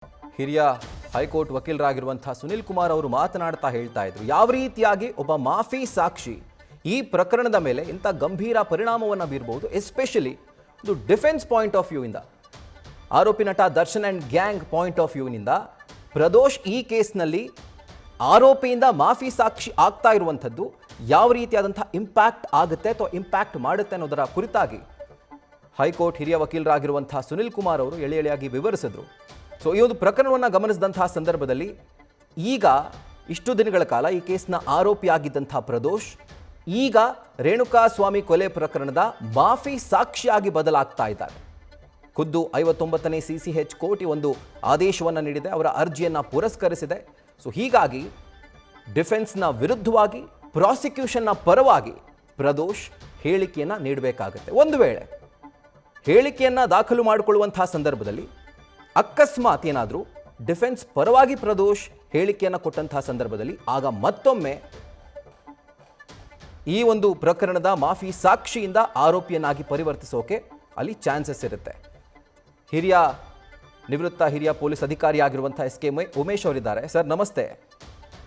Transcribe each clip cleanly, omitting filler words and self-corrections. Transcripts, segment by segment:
ಹಿರಿಯ ಹೈಕೋರ್ಟ್ ವಕೀಲರಾಗಿರುವಂತಹ ಸುನಿಲ್ ಕುಮಾರ್ ಅವರು ಮಾತನಾಡ್ತಾ ಹೇಳ್ತಾ ಇದ್ರು, ಯಾವ ರೀತಿಯಾಗಿ ಒಬ್ಬ ಮಾಫಿ ಸಾಕ್ಷಿ ಈ ಪ್ರಕರಣದ ಮೇಲೆ ಇಂಥ ಗಂಭೀರ ಪರಿಣಾಮವನ್ನು ಬೀರಬಹುದು, ಎಸ್ಪೆಷಲಿ ಒಂದು ಡಿಫೆನ್ಸ್ ಪಾಯಿಂಟ್ ಆಫ್ ವ್ಯೂ ಇಂದ, ಆರೋಪಿ ನಟ Darshan and gang point of ವ್ಯೂನಿಂದ ಪ್ರದೋಷ್ ಈ ಕೇಸ್ನಲ್ಲಿ ಆರೋಪಿಯಿಂದ ಮಾಫಿ ಸಾಕ್ಷಿ ಆಗ್ತಾ ಇರುವಂಥದ್ದು ಯಾವ ರೀತಿಯಾದಂಥ ಇಂಪ್ಯಾಕ್ಟ್ ಆಗುತ್ತೆ ಅಥವಾ ಇಂಪ್ಯಾಕ್ಟ್ ಮಾಡುತ್ತೆ ಅನ್ನೋದರ ಕುರಿತಾಗಿ ಹೈಕೋರ್ಟ್ ಹಿರಿಯ ವಕೀಲರಾಗಿರುವಂತಹ ಸುನಿಲ್ ಕುಮಾರ್ ಅವರು ಎಳೆಯಾಗಿ ವಿವರಿಸಿದ್ರು. ಸೊ ಈ ಒಂದು ಪ್ರಕರಣವನ್ನು ಗಮನಿಸಿದಂತಹ ಸಂದರ್ಭದಲ್ಲಿ ಈಗ ಇಷ್ಟು ದಿನಗಳ ಕಾಲ ಈ ಕೇಸ್ನ ಆರೋಪಿಯಾಗಿದ್ದಂಥ ಪ್ರದೋಷ್ ಈಗ ರೇಣುಕಾಸ್ವಾಮಿ ಕೊಲೆ ಪ್ರಕರಣದ ಮಾಫಿ ಸಾಕ್ಷಿಯಾಗಿ ಬದಲಾಗ್ತಾ ಇದ್ದಾರೆ. ಖುದ್ದು 59ನೇ CCH ಕೋರ್ಟ್ ಒಂದು ಆದೇಶವನ್ನು ನೀಡಿದೆ, ಅವರ ಅರ್ಜಿಯನ್ನು ಪುರಸ್ಕರಿಸಿದೆ. ಸೊ ಹೀಗಾಗಿ ಡಿಫೆನ್ಸ್ನ ವಿರುದ್ಧವಾಗಿ ಪ್ರಾಸಿಕ್ಯೂಷನ್ನ ಪರವಾಗಿ ಪ್ರದೋಷ್ ಹೇಳಿಕೆಯನ್ನು ನೀಡಬೇಕಾಗುತ್ತೆ. ಒಂದು ವೇಳೆ ಹೇಳಿಕೆಯನ್ನು ದಾಖಲು ಮಾಡಿಕೊಳ್ಳುವಂತಹ ಸಂದರ್ಭದಲ್ಲಿ ಅಕಸ್ಮಾತ್ ಏನಾದರೂ ಡಿಫೆನ್ಸ್ ಪರವಾಗಿ ಪ್ರದೋಷ್ ಹೇಳಿಕೆಯನ್ನು ಕೊಟ್ಟಂತಹ ಸಂದರ್ಭದಲ್ಲಿ ಆಗ ಮತ್ತೊಮ್ಮೆ ಈ ಒಂದು ಪ್ರಕರಣದ ಮಾಫಿ ಸಾಕ್ಷಿಯಿಂದ ಆರೋಪಿಯನ್ನಾಗಿ ಪರಿವರ್ತಿಸೋಕೆ ಅಲ್ಲಿ ಚಾನ್ಸಸ್ ಇರುತ್ತೆ. ನಿವೃತ್ತ ಹಿರಿಯ ಪೊಲೀಸ್ ಅಧಿಕಾರಿಯಾಗಿರುವಂತಹ SK ಉಮೇಶ್ ಅವರಿದ್ದಾರೆ. ಸರ್ ನಮಸ್ತೆ.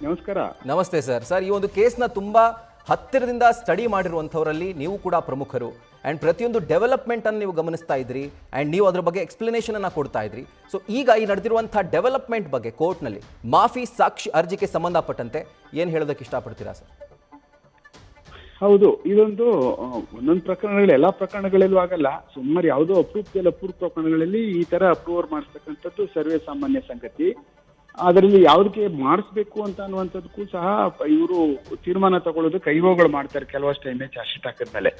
ನಮಸ್ಕಾರ. ನಮಸ್ತೆ ಸರ್. ಸರ್, ಈ ಒಂದು ಕೇಸ್ನ ತುಂಬಾ ಹತ್ತಿರದಿಂದ ಸ್ಟಡಿ ಮಾಡಿರುವಂಥವರಲ್ಲಿ ನೀವು ಕೂಡ ಪ್ರಮುಖರು. ಆ್ಯಂಡ್ ಪ್ರತಿಯೊಂದು ಡೆವಲಪ್ಮೆಂಟ್ ಅನ್ನು ನೀವು ಗಮನಿಸ್ತಾ ಇದ್ರಿ ಆ್ಯಂಡ್ ನೀವು ಅದ್ರ ಬಗ್ಗೆ ಎಕ್ಸ್ಪ್ಲನೇಷನ್ ಅನ್ನು ಕೊಡ್ತಾ ಇದ್ರಿ. ಸೊ ಈಗ ಈ ನಡೆದಿರುವಂಥ ಡೆವಲಪ್ಮೆಂಟ್ ಬಗ್ಗೆ ಕೋರ್ಟ್ನಲ್ಲಿ ಮಾಫಿ ಸಾಕ್ಷಿ ಅರ್ಜಿಗೆ ಸಂಬಂಧಪಟ್ಟಂತೆ ಏನು ಹೇಳೋದಕ್ಕೆ ಇಷ್ಟಪಡ್ತೀರಾ ಸರ್? ಹೌದು, ಇದೊಂದು ಒಂದೊಂದು ಪ್ರಕರಣಗಳು ಎಲ್ಲ ಪ್ರಕರಣಗಳಲ್ಲೂ ಆಗಲ್ಲ. ಸುಮಾರು ಯಾವುದೋ ಅಪರೂಪ ಪ್ರಕರಣಗಳಲ್ಲಿ ಈ ತರ ಅಪ್ರೂವರ್ ಮಾಡಿಸ್ತಕ್ಕಂಥದ್ದು ಸರ್ವೇ ಸಾಮಾನ್ಯ ಸಂಗತಿ. ಅದರಲ್ಲಿ ಯಾವುದಕ್ಕೆ ಮಾಡಿಸ್ಬೇಕು ಅಂತ ಅನ್ನುವಂಥದ್ದಕ್ಕೂ ಸಹ ಇವರು ತೀರ್ಮಾನ ತಗೊಳ್ಳೋದು ಕೈಗೋಗಳು ಮಾಡ್ತಾರೆ ಕೆಲವಷ್ಟು ಟೈಮೇ ಚಾರ್ಜ್ ಶೀಟ್ ಹಾಕಿದ್ಮೇಲೆ.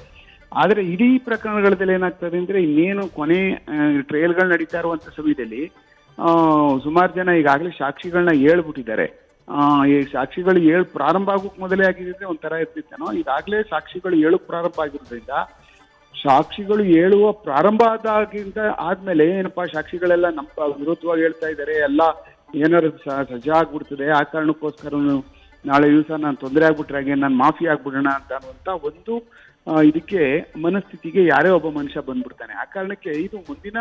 ಆದ್ರೆ ಇಡೀ ಪ್ರಕರಣಗಳಲ್ಲಿ ಏನಾಗ್ತದೆ ಅಂದ್ರೆ ಇನ್ನೇನು ಕೊನೆ ಟ್ರಯಲ್ಗಳು ನಡೀತಾ ಇರುವಂತ ಸಮಯದಲ್ಲಿ ಸುಮಾರು ಜನ ಈಗಾಗಲೇ ಸಾಕ್ಷಿಗಳನ್ನ ಹೇಳ್ಬಿಟ್ಟಿದ್ದಾರೆ. ಈ ಸಾಕ್ಷಿಗಳು ಪ್ರಾರಂಭ ಆಗೋಕ್ ಮೊದಲೇ ಆಗಿದ್ರೆ ಒಂಥರ ಇರ್ತಿತ್ತೇನೋ, ಈಗಾಗಲೇ ಸಾಕ್ಷಿಗಳು ಹೇಳಕ್ ಪ್ರಾರಂಭ ಆಗಿರೋದ್ರಿಂದ ಸಾಕ್ಷಿಗಳು ಹೇಳುವ ಪ್ರಾರಂಭ ಆದ್ಮೇಲೆ ಏನಪ್ಪಾ ಸಾಕ್ಷಿಗಳೆಲ್ಲ ನಮ್ಮ ವಿರುದ್ಧವಾಗಿ ಹೇಳ್ತಾ ಇದ್ದಾರೆ, ಎಲ್ಲ ಏನಾದ್ರು ಸಜಾ ಆಗ್ಬಿಡ್ತದೆ, ಆ ಕಾರಣಕ್ಕೋಸ್ಕರ ನಾಳೆ ದಿವಸ ನಾನು ತೊಂದರೆ ಆಗ್ಬಿಟ್ರೆ ಹಾಗೆ ನಾನು ಮಾಫಿ ಆಗ್ಬಿಡೋಣ ಅಂತ ಅನ್ನುವಂತ ಒಂದು ಇದಕ್ಕೆ ಮನಸ್ಥಿತಿಗೆ ಯಾರೇ ಒಬ್ಬ ಮನುಷ್ಯ ಬಂದ್ಬಿಡ್ತಾನೆ. ಆ ಕಾರಣಕ್ಕೆ ಇದು ಮುಂದಿನ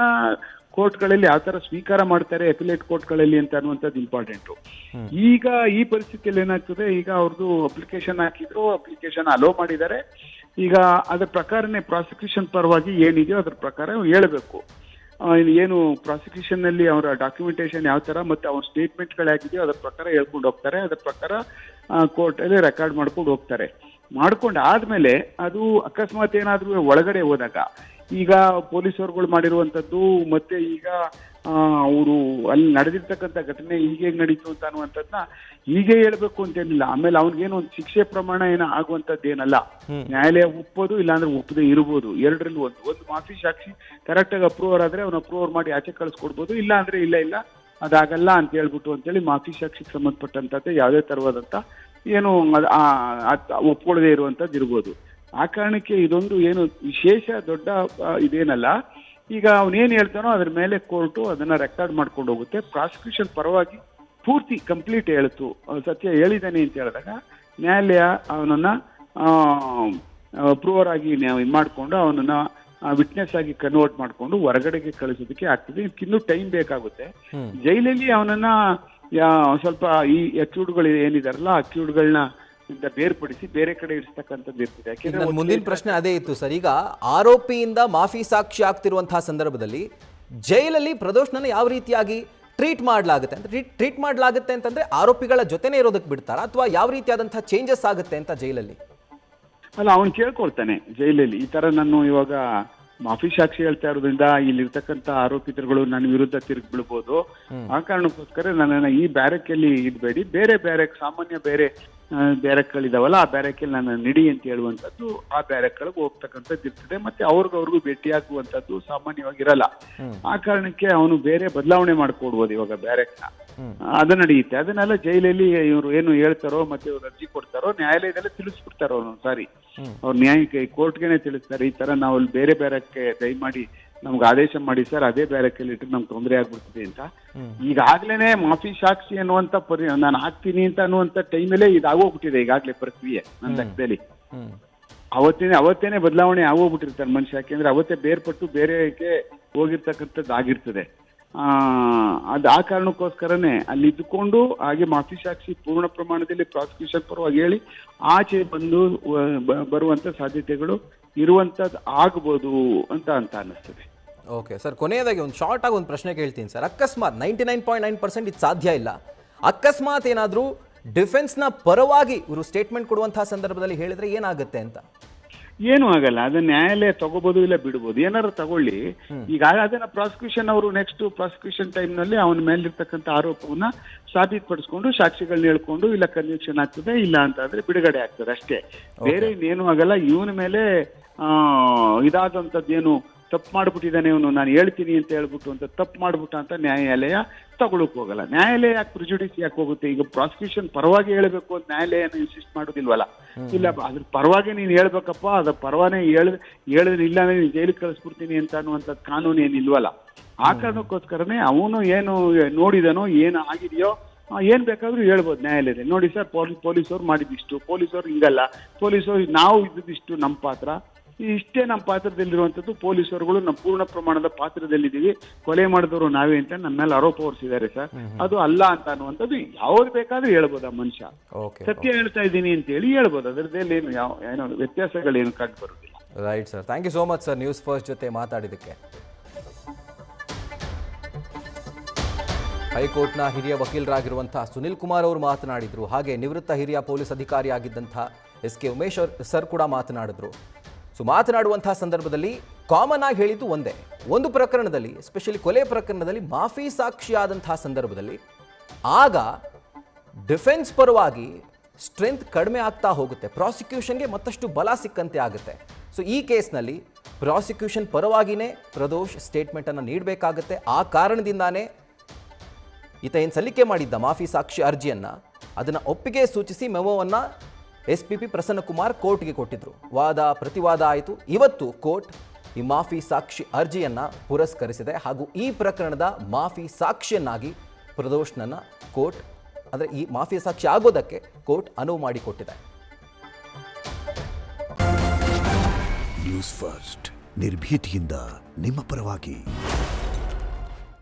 ಕೋರ್ಟ್ಗಳಲ್ಲಿ ಯಾವ ತರ ಸ್ವೀಕಾರ ಮಾಡ್ತಾರೆ ಅಪಿಲೇಟ್ ಕೋರ್ಟ್ಗಳಲ್ಲಿ ಅಂತ ಅನ್ನುವಂಥದ್ದು ಇಂಪಾರ್ಟೆಂಟು. ಈಗ ಈ ಪರಿಸ್ಥಿತಿಯಲ್ಲಿ ಏನಾಗ್ತದೆ, ಈಗ ಅವ್ರದ್ದು ಅಪ್ಲಿಕೇಶನ್ ಹಾಕಿದ್ರು, ಅಪ್ಲಿಕೇಶನ್ ಅಲೋ ಮಾಡಿದ್ದಾರೆ. ಈಗ ಅದ್ರ ಪ್ರಕಾರನೇ ಪ್ರಾಸಿಕ್ಯೂಷನ್ ಪರವಾಗಿ ಏನಿದೆಯೋ ಅದ್ರ ಪ್ರಕಾರ ಹೇಳಬೇಕು. ಏನು ಪ್ರಾಸಿಕ್ಯೂಷನ್ ನಲ್ಲಿ ಅವರ ಡಾಕ್ಯುಮೆಂಟೇಶನ್ ಯಾವ ತರ ಮತ್ತೆ ಅವ್ರ ಸ್ಟೇಟ್ಮೆಂಟ್ ಗಳಾಗಿದೆಯೋ ಅದ್ರ ಪ್ರಕಾರ ಹೇಳ್ಕೊಂಡು ಹೋಗ್ತಾರೆ. ಅದ್ರ ಪ್ರಕಾರ ಕೋರ್ಟ್ ಅಲ್ಲಿ ರೆಕಾರ್ಡ್ ಮಾಡ್ಕೊಂಡು ಹೋಗ್ತಾರೆ. ಮಾಡ್ಕೊಂಡು ಆದ್ಮೇಲೆ ಅದು ಅಕಸ್ಮಾತ್ ಏನಾದ್ರೂ ಒಳಗಡೆ ಹೋದಾಗ ಈಗ ಪೊಲೀಸರುಗಳು ಮಾಡಿರುವಂತದ್ದು ಮತ್ತೆ ಈಗ ಅವರು ಅಲ್ಲಿ ನಡೆದಿರ್ತಕ್ಕಂಥ ಘಟನೆ ಹೀಗೆ ನಡೀತು ಅಂತ ಅನ್ನುವಂಥದ್ನ ಹೀಗೆ ಹೇಳ್ಬೇಕು ಅಂತೇನಿಲ್ಲ. ಆಮೇಲೆ ಅವ್ನಿಗೇನು ಒಂದು ಶಿಕ್ಷೆ ಪ್ರಮಾಣ ಏನೋ ಆಗುವಂತದ್ದು ಏನಲ್ಲ. ನ್ಯಾಯಾಲಯ ಒಪ್ಪೋದು ಇಲ್ಲಾಂದ್ರೆ ಒಪ್ಪದೇ ಇರ್ಬೋದು. ಎರಡರಲ್ಲಿ ಒಂದು ಮಾಫಿ ಸಾಕ್ಷಿ ಕರೆಕ್ಟ್ ಆಗಿ ಅಪ್ರೂವರ್ ಆದ್ರೆ ಅವ್ನ ಅಪ್ರೂವರ್ ಮಾಡಿ ಆಚೆ ಕಳಿಸ್ಕೊಡ್ಬೋದು. ಇಲ್ಲ ಅಂದ್ರೆ ಇಲ್ಲ ಅದಾಗಲ್ಲ ಅಂತ ಹೇಳ್ಬಿಟ್ಟು ಅಂತೇಳಿ ಮಾಫಿ ಸಾಕ್ಷಿಗೆ ಸಂಬಂಧಪಟ್ಟಂತದ್ದೇ ಯಾವುದೇ ತರವಾದಂತ ಏನು ಒಪ್ಕೊಳ್ಳದೆ ಇರುವಂತದ್ದು ಇರ್ಬೋದು. ಆ ಕಾರಣಕ್ಕೆ ಇದೊಂದು ಏನು ವಿಶೇಷ ದೊಡ್ಡ ಇದೇನಲ್ಲ. ಈಗ ಅವನೇನ್ ಹೇಳ್ತಾನೋ ಅದ್ರ ಮೇಲೆ ಕೋರ್ಟು ಅದನ್ನ ರೆಕಾರ್ಡ್ ಮಾಡ್ಕೊಂಡು ಹೋಗುತ್ತೆ. ಪ್ರಾಸಿಕ್ಯೂಷನ್ ಪರವಾಗಿ ಪೂರ್ತಿ ಕಂಪ್ಲೀಟ್ ಹೇಳ್ತು, ಸತ್ಯ ಹೇಳಿದ್ದಾನೆ ಅಂತ ಹೇಳಿದಾಗ ನ್ಯಾಯಾಲಯ ಅವನನ್ನ ಅಪ್ರೂವರ್ ಆಗಿ ಇದು ಮಾಡ್ಕೊಂಡು ಅವನನ್ನ ವಿಟ್ನೆಸ್ ಆಗಿ ಕನ್ವರ್ಟ್ ಮಾಡ್ಕೊಂಡು ಹೊರಗಡೆಗೆ ಕಳಿಸೋದಕ್ಕೆ ಆಗ್ತದೆ. ಇದಕ್ಕಿನ್ನೂ ಟೈಮ್ ಬೇಕಾಗುತ್ತೆ. ಜೈಲಲ್ಲಿ ಅವನನ್ನ ಸ್ವಲ್ಪ ಈ ಅಕ್ಯೂಡ್ಗಳು ಏನಿದಾರಲ್ಲ ಅಕ್ಯೂಡ್ಗಳನ್ನ ಬೇರ್ಪಡಿಸಿ ಬೇರೆ ಕಡೆ ಇರಿಸ್ತಕ್ಕಂಥದ್ದು ಇರ್ತದೆ. ಯಾಕೆಂದ್ರೆ ಮುಂದಿನ ಪ್ರಶ್ನೆ ಅದೇ ಇತ್ತು ಸರ್. ಈಗ ಆರೋಪಿಯಿಂದ ಮಾಫಿ ಸಾಕ್ಷಿ ಆಗ್ತಿರುವಂತಹ ಸಂದರ್ಭದಲ್ಲಿ ಜೈಲಲ್ಲಿ ಪ್ರದೋಷ್ನನ್ನ ಯಾವ ರೀತಿಯಾಗಿ ಟ್ರೀಟ್ ಮಾಡಲಾಗುತ್ತೆ ಅಂತಂದ್ರೆ ಆರೋಪಿಗಳ ಜೊತೆನೇ ಇರೋದಕ್ಕೆ ಬಿಡ್ತಾರಾ ಅಥವಾ ಯಾವ ರೀತಿಯಾದಂತಹ ಚೇಂಜಸ್ ಆಗುತ್ತೆ ಅಂತ ಜೈಲಲ್ಲಿ? ಅಲ್ಲ, ಅವನು ಕೇಳ್ಕೊಳ್ತಾನೆ ಜೈಲಲ್ಲಿ, ಈ ತರ ನಾನು ಇವಾಗ ಮಾಫಿ ಸಾಕ್ಷಿ ಹೇಳ್ತಾ ಇರೋದ್ರಿಂದ ಇಲ್ಲಿರ್ತಕ್ಕಂಥ ಆರೋಪಿತರುಗಳು ನನ್ನ ವಿರುದ್ಧ ತಿರುಗಿ ಬೀಳ್ಬೋದು, ಆ ಕಾರಣಕ್ಕೋಸ್ಕರ ನನ್ನನ್ನ ಈ ಬ್ಯಾರಕ್ಕಲ್ಲಿ ಇಡ್ಬೇಡಿ, ಬೇರೆ ಬ್ಯಾರಕ್ ಸಾಮಾನ್ಯ ಬೇರೆ ಬ್ಯಾರಕ್ಗಳಿದಾವಲ್ಲ ಆ ಬ್ಯಾರಕ್ಕಲ್ಲಿ ನನ್ನ ನಿಡಿ ಅಂತ ಹೇಳುವಂಥದ್ದು ಆ ಬ್ಯಾರಕ್ಗಳಿಗೆ ಹೋಗ್ತಕ್ಕಂಥದ್ದು ಇರ್ತದೆ. ಮತ್ತೆ ಅವ್ರಿಗೂ ಭೇಟಿಯಾಗುವಂಥದ್ದು ಸಾಮಾನ್ಯವಾಗಿರಲ್ಲ. ಆ ಕಾರಣಕ್ಕೆ ಅವನು ಬೇರೆ ಬದಲಾವಣೆ ಮಾಡ್ಕೊಡ್ಬೋದು ಇವಾಗ ಬ್ಯಾರಕ್ನ. ಅದು ನಡೆಯುತ್ತೆ. ಅದನ್ನೆಲ್ಲ ಜೈಲಲ್ಲಿ ಇವರು ಏನು ಹೇಳ್ತಾರೋ ಮತ್ತೆ ಇವ್ರು ಅರ್ಜಿ ಕೊಡ್ತಾರೋ ನ್ಯಾಯಾಲಯದಲ್ಲೇ ತಿಳಿಸ್ಬಿಡ್ತಾರೋ ಸಾರಿ ಅವ್ರ ನ್ಯಾಯಕ್ಕೆ ಕೋರ್ಟ್ಗೆನೆ ತಿಳಿಸ್ತಾರೆ, ಈ ತರ ನಾವು ಅಲ್ಲಿ ಬೇರೆ ಬ್ಯಾರಕ್ಕೆ ದಯಮಾಡಿ ನಮ್ಗೆ ಆದೇಶ ಮಾಡಿ ಸರ್, ಅದೇ ಬ್ಯಾರಕ್ಕಲ್ಲಿ ಇಟ್ಟರೆ ನಮ್ಗೆ ತೊಂದರೆ ಆಗ್ಬಿಡ್ತದೆ ಅಂತ. ಈಗಾಗ್ಲೇನೆ ಮಾಫಿ ಸಾಕ್ಷಿ ಅನ್ನುವಂತ ನಾನು ಹಾಕ್ತೀನಿ ಅಂತ ಅನ್ನುವಂತ ಟೈಮಲ್ಲೇ ಇದಾಗೋಗ್ಬಿಟ್ಟಿದೆ ಈಗಾಗ್ಲೇ ಪ್ರಕ್ರಿಯೆ ನನ್ನ ಲೆಕ್ಕದಲ್ಲಿ. ಅವತ್ತೇನೆ ಬದಲಾವಣೆ ಆಗೋಗ್ಬಿಟ್ಟಿರ್ತಾರೆ ಮನುಷ್ಯ. ಯಾಕೆಂದ್ರೆ ಅವತ್ತೇ ಬೇರ್ಪಟ್ಟು ಬೇರೆಗೆ ಹೋಗಿರ್ತಕ್ಕಂಥದ್ದು ಆಗಿರ್ತದೆ. ಅದು ಆ ಕಾರಣಕ್ಕೋಸ್ಕರನೇ ಅಲ್ಲಿ ಇದ್ದುಕೊಂಡು ಹಾಗೆ ಮಾಫಿ ಸಾಕ್ಷಿ ಪೂರ್ಣ ಪ್ರಮಾಣದಲ್ಲಿ ಪ್ರಾಸಿಕ್ಯೂಷನ್ ಪರವಾಗಿ ಹೇಳಿ ಆಚೆ ಬಂದು ಬರುವಂತ ಸಾಧ್ಯತೆಗಳು ಇರುವಂತದ್ದು ಆಗ್ಬೋದು ಅಂತ ಅನ್ನಿಸ್ತದೆ. ಓಕೆ ಸರ್, ಕೊನೆಯದಾಗಿ ಒಂದು ಶಾರ್ಟ್ ಆಗಿ ಒಂದು ಪ್ರಶ್ನೆ ಕೇಳ್ತೀನಿ ಸರ್. ಅಕಸ್ಮಾತ್ 99.9% ಇದು ಸಾಧ್ಯ ಇಲ್ಲ, ಅಕಸ್ಮಾತ್ ಏನಾದರೂ ಡಿಫೆನ್ಸ್ನ ಪರವಾಗಿ ಇವರು ಸ್ಟೇಟ್ಮೆಂಟ್ ಕೊಡುವಂತಹ ಸಂದರ್ಭದಲ್ಲಿ ಹೇಳಿದ್ರೆ ಏನಾಗುತ್ತೆ ಅಂತ? ಏನು ಆಗಲ್ಲ, ಅದನ್ನ ನ್ಯಾಯಾಲಯ ತಗೋಬಹುದು ಇಲ್ಲ ಬಿಡ್ಬೋದು, ಏನಾದ್ರು ತಗೊಳ್ಳಿ. ಈಗ ಅದನ್ನ ಪ್ರಾಸಿಕ್ಯೂಷನ್ ಅವರು ನೆಕ್ಸ್ಟ್ ಪ್ರಾಸಿಕ್ಯೂಷನ್ ಟೈಮ್ ನಲ್ಲಿ ಅವನ ಮೇಲಿರ್ತಕ್ಕಂಥ ಆರೋಪವನ್ನ ಸಾಬೀತುಪಡಿಸ್ಕೊಂಡು ಸಾಕ್ಷಿಗಳನ್ನ ಹೇಳ್ಕೊಂಡು ಇಲ್ಲ ಕನ್ವಿಕ್ಷನ್ ಆಗ್ತದೆ, ಇಲ್ಲ ಅಂತ ಆದ್ರೆ ಬಿಡುಗಡೆ ಆಗ್ತದೆ ಅಷ್ಟೇ. ಬೇರೆ ಇನ್ನೇನು ಆಗಲ್ಲ. ಇವನ ಮೇಲೆ ಇದಾದಂಥದ್ದೇನು ತಪ್ಪು ಮಾಡ್ಬಿಟ್ಟಿದ್ದಾನೆ ಇವನು, ನಾನು ಹೇಳ್ತೀನಿ ಅಂತ ಹೇಳ್ಬಿಟ್ಟು ಅಂತ ತಪ್ಪು ಮಾಡ್ಬಿಟ್ಟ ಅಂತ ನ್ಯಾಯಾಲಯ ತಗೊಳಕ್ ಹೋಗಲ್ಲ. ನ್ಯಾಯಾಲಯ ಯಾಕೆ ಪ್ರಿಜುಡಿಸ್ ಯಾಕೆ ಹೋಗುತ್ತೆ? ಈಗ ಪ್ರಾಸಿಕ್ಯೂಷನ್ ಪರವಾಗಿ ಹೇಳ್ಬೇಕು ಅಂತ ನ್ಯಾಯಾಲಯ ಇನ್ಸಿಸ್ಟ್ ಮಾಡೋದಿಲ್ವಲ್ಲ. ಇಲ್ಲ, ಅದ್ರ ಪರವಾಗಿ ನೀನು ಹೇಳ್ಬೇಕಪ್ಪ, ಅದ್ರ ಪರವಾನೇ ಹೇಳಿದ್ರೆ ಇಲ್ಲ ನೀನು ಜೈಲಿಗೆ ಕಳಿಸ್ಬಿಡ್ತೀನಿ ಅಂತ ಅನ್ನುವಂಥದ್ದು ಕಾನೂನು ಏನಿಲ್ವಲ್ಲ. ಆ ಕಾರಣಕ್ಕೋಸ್ಕರನೇ ಅವನು ಏನು ನೋಡಿದನೋ ಏನು ಆಗಿದೆಯೋ ಏನ್ ಬೇಕಾದ್ರೂ ಹೇಳ್ಬೋದು ನ್ಯಾಯಾಲಯದಲ್ಲಿ. ನೋಡಿ ಸರ್, ಪೊಲೀಸವ್ರು ಮಾಡಿದಿಷ್ಟು, ಪೊಲೀಸವ್ರು ಹಿಂಗಲ್ಲ, ಪೊಲೀಸವ್ರು ನಾವು ಇದ್ದಿಷ್ಟು ನಮ್ಮ ಪಾತ್ರ ಇಷ್ಟೇ, ನಮ್ಮ ಪಾತ್ರದಲ್ಲಿರುವಂಥದ್ದು, ಪೊಲೀಸರುಗಳು ನಮ್ಮ ಪೂರ್ಣ ಪ್ರಮಾಣದ ಪಾತ್ರದಲ್ಲಿದ್ದೀವಿ, ಕೊಲೆ ಮಾಡಿದವರು ನಾವೇ ಅಂತ ನಮ್ಮ ಮೇಲೆ ಆರೋಪ ಹೊರಿಸಿದ್ದಾರೆ ಸರ್, ಅದು ಅಲ್ಲ ಅಂತ ಅನ್ನುವಂಥದ್ದು ಯಾವ್ದು ಬೇಕಾದ್ರೂ ಹೇಳ್ಬೋದು. ಆ ಮನುಷ್ಯ ಸತ್ಯ ಹೇಳ್ತಾ ಇದ್ದೀನಿ ಅಂತ ಹೇಳಿ ಹೇಳ್ಬೋದು. ಅದರದ್ದೇನು ಏನೋ ವ್ಯತ್ಯಾಸಗಳೇನು ಕಂಡು ಬರುವುದಿಲ್ಲ. Right sir, thank you so much sir news first ಜೊತೆ ಮಾತಾಡಿದ್ದಕ್ಕೆ. ಹೈಕೋರ್ಟ್ನ ಹಿರಿಯ ವಕೀಲರಾಗಿರುವಂತಹ ಸುನಿಲ್ ಕುಮಾರ್ ಅವರು ಮಾತನಾಡಿದರು. ಹಾಗೆ ನಿವೃತ್ತ ಹಿರಿಯ ಪೊಲೀಸ್ ಅಧಿಕಾರಿ ಆಗಿದ್ದಂತಹ SK ಉಮೇಶ್ ಸರ್ ಕೂಡ ಮಾತನಾಡಿದ್ರು. ಸೊ ಮಾತನಾಡುವಂತಹ ಸಂದರ್ಭದಲ್ಲಿ ಕಾಮನ್ ಆಗಿ ಹೇಳಿದ್ದು ಒಂದೇ, ಒಂದು ಪ್ರಕರಣದಲ್ಲಿ, ಎಸ್ಪೆಷಲಿ ಕೊಲೆ ಪ್ರಕರಣದಲ್ಲಿ ಮಾಫಿ ಸಾಕ್ಷಿಯಾದಂತಹ ಸಂದರ್ಭದಲ್ಲಿ ಆಗ ಡಿಫೆನ್ಸ್ ಪರವಾಗಿ ಸ್ಟ್ರೆಂತ್ ಕಡಿಮೆ ಆಗ್ತಾ ಹೋಗುತ್ತೆ, ಪ್ರಾಸಿಕ್ಯೂಷನ್ಗೆ ಮತ್ತಷ್ಟು ಬಲ ಸಿಕ್ಕಂತೆ ಆಗುತ್ತೆ. ಸೊ ಈ ಕೇಸ್ನಲ್ಲಿ ಪ್ರಾಸಿಕ್ಯೂಷನ್ ಪರವಾಗಿಯೇ ಪ್ರದೋಷ್ ಸ್ಟೇಟ್ಮೆಂಟನ್ನು ನೀಡಬೇಕಾಗುತ್ತೆ. ಆ ಕಾರಣದಿಂದಾನೇ ಈತ ಏನು ಸಲ್ಲಿಕೆ ಮಾಡಿದ್ದ ಮಾಫಿ ಸಾಕ್ಷಿ ಅರ್ಜಿಯನ್ನು ಅದನ್ನು ಒಪ್ಪಿಗೆ ಸೂಚಿಸಿ ಮೆಮೋವನ್ನು SPP ಪ್ರಸನ್ನಕುಮಾರ್ ಕೋರ್ಟ್ಗೆ ಕೊಟ್ಟಿದ್ರು. ವಾದ ಪ್ರತಿವಾದ ಆಯಿತು. ಇವತ್ತು ಕೋರ್ಟ್ ಈ ಮಾಫಿ ಸಾಕ್ಷಿ ಅರ್ಜಿಯನ್ನು ಪುರಸ್ಕರಿಸಿದೆ ಹಾಗೂ ಈ ಪ್ರಕರಣದ ಮಾಫಿ ಸಾಕ್ಷಿಯನ್ನಾಗಿ ಪ್ರದೋಷ್ನನ್ನು ಕೋರ್ಟ್, ಅಂದರೆ ಈ ಮಾಫಿ ಸಾಕ್ಷಿ ಆಗೋದಕ್ಕೆ ಕೋರ್ಟ್ ಅನುವು ಮಾಡಿಕೊಟ್ಟಿದೆ. ನ್ಯೂಸ್ ಫಸ್ಟ್ ನಿರ್ಭೀತಿಯಿಂದ ನಿಮ್ಮ ಪರವಾಗಿ.